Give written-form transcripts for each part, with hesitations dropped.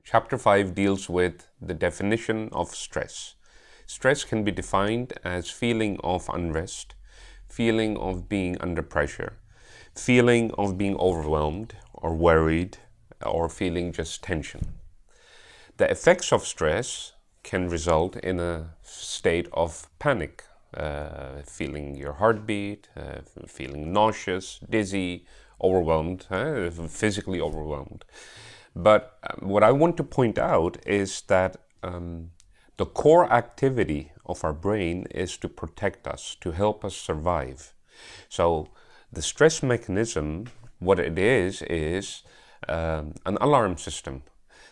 Chapter 5 deals with the definition of stress. Stress can be defined as feeling of unrest, feeling of being under pressure, feeling of being overwhelmed or worried, or feeling just tension. The effects of stress can result in a state of panic, feeling your heartbeat, feeling nauseous, dizzy, overwhelmed, physically overwhelmed. But what I want to point out is that the core activity of our brain is to protect us, to help us survive. So the stress mechanism, what it is an alarm system.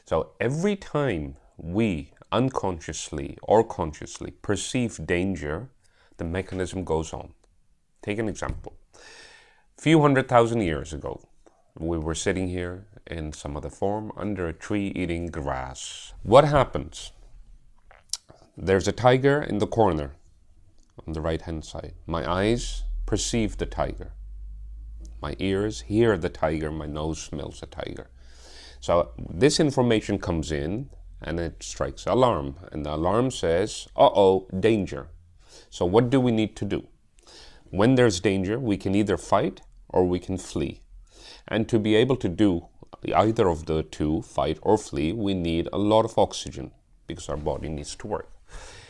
So every time we unconsciously or consciously perceive danger, the mechanism goes on. Take an example. A few 100,000 years ago, we were sitting here in some other form under a tree eating grass. What happens? There's a tiger in the corner on the right hand side. My eyes perceive the tiger. My ears hear the tiger. My nose smells the tiger. So this information comes in and it strikes alarm. And the alarm says, uh-oh, danger. So what do we need to do? When there's danger, we can either fight or we can flee. And to be able to do either of the two, fight or flee, we need a lot of oxygen because our body needs to work.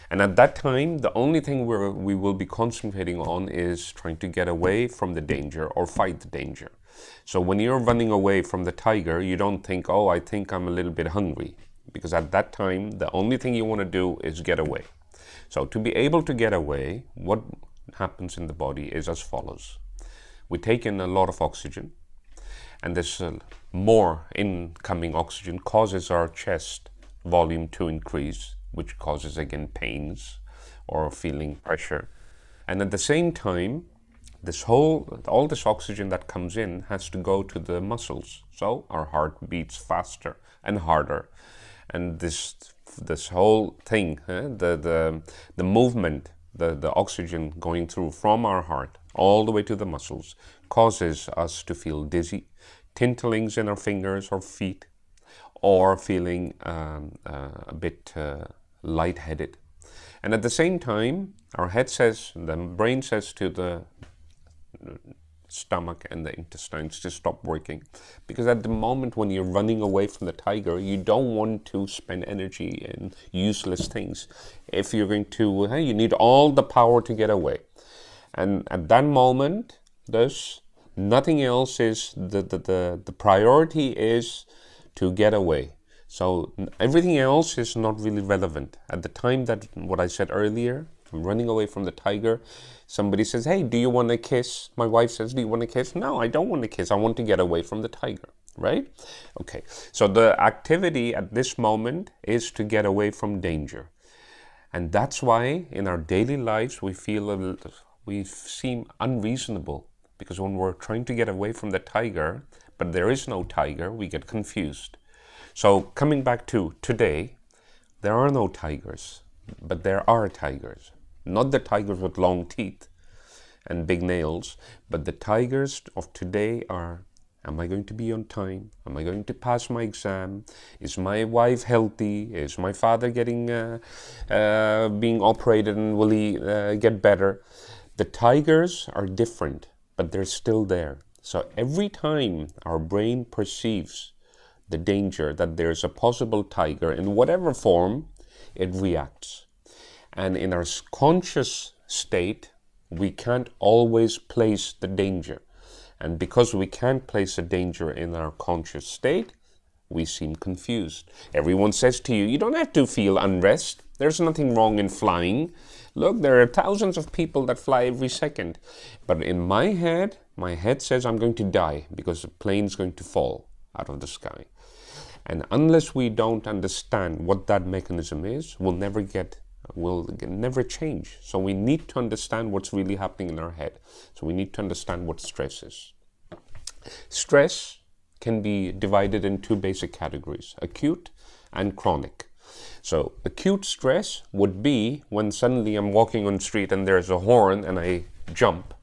And at that time, the only thing we will be concentrating on is trying to get away from the danger or fight the danger. So when you're running away from the tiger, you don't think, oh, I think I'm a little bit hungry. Because at that time, the only thing you want to do is get away. So to be able to get away, what happens in the body is as follows. We take in a lot of oxygen, and this more incoming oxygen causes our chest volume to increase, which causes again pains or feeling pressure. And at the same time, all this oxygen that comes in has to go to the muscles. So our heart beats faster and harder. And this whole thing, the movement, the oxygen going through from our heart all the way to the muscles causes us to feel dizzy, tinglings in our fingers or feet, or feeling a bit lightheaded. And at the same time, the brain says to the stomach and the intestines to stop working, because at the moment when you're running away from the tiger, you don't want to spend energy in useless things. If you're going to, you need all the power to get away. And at that moment, nothing else is the priority is to get away. So everything else is not really relevant. At the time that what I said earlier, I'm running away from the tiger, somebody says, hey, do you want a kiss? My wife says, do you want a kiss? No, I don't want a kiss. I want to get away from the tiger, right? Okay, so the activity at this moment is to get away from danger. And that's why in our daily lives we seem unreasonable, because when we're trying to get away from the tiger, but there is no tiger, we get confused. So coming back to today, there are no tigers, but there are tigers. Not the tigers with long teeth and big nails, but the tigers of today are, am I going to be on time? Am I going to pass my exam? Is my wife healthy? Is my father being operated, and will he get better? The tigers are different, but they're still there. So every time our brain perceives the danger that there's a possible tiger in whatever form, it reacts. And in our conscious state, we can't always place the danger. And because we can't place a danger in our conscious state, we seem confused. Everyone says to you, you don't have to feel unrest. There's nothing wrong in flying. Look, there are thousands of people that fly every second. But in my head says I'm going to die because the plane's going to fall out of the sky. And unless we don't understand what that mechanism is, we'll never change. So we need to understand what's really happening in our head. So we need to understand what stress is. Stress can be divided in two basic categories, acute and chronic. So acute stress would be when suddenly I'm walking on the street and there's a horn and I jump.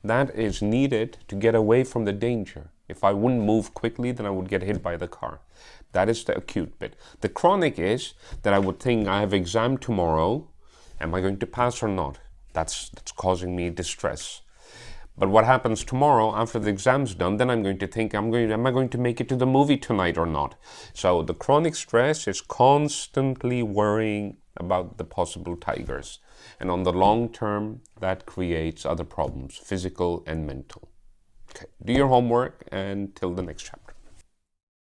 That is needed to get away from the danger. If I wouldn't move quickly, then I would get hit by the car. That is the acute bit. The chronic is that I would think, I have exam tomorrow. Am I going to pass or not? That's causing me distress. But what happens tomorrow after the exam's done, then I'm going to think, am I going to make it to the movie tonight or not? So the chronic stress is constantly worrying about the possible tigers. And on the long term, that creates other problems, physical and mental. Okay, do your homework and till the next chapter.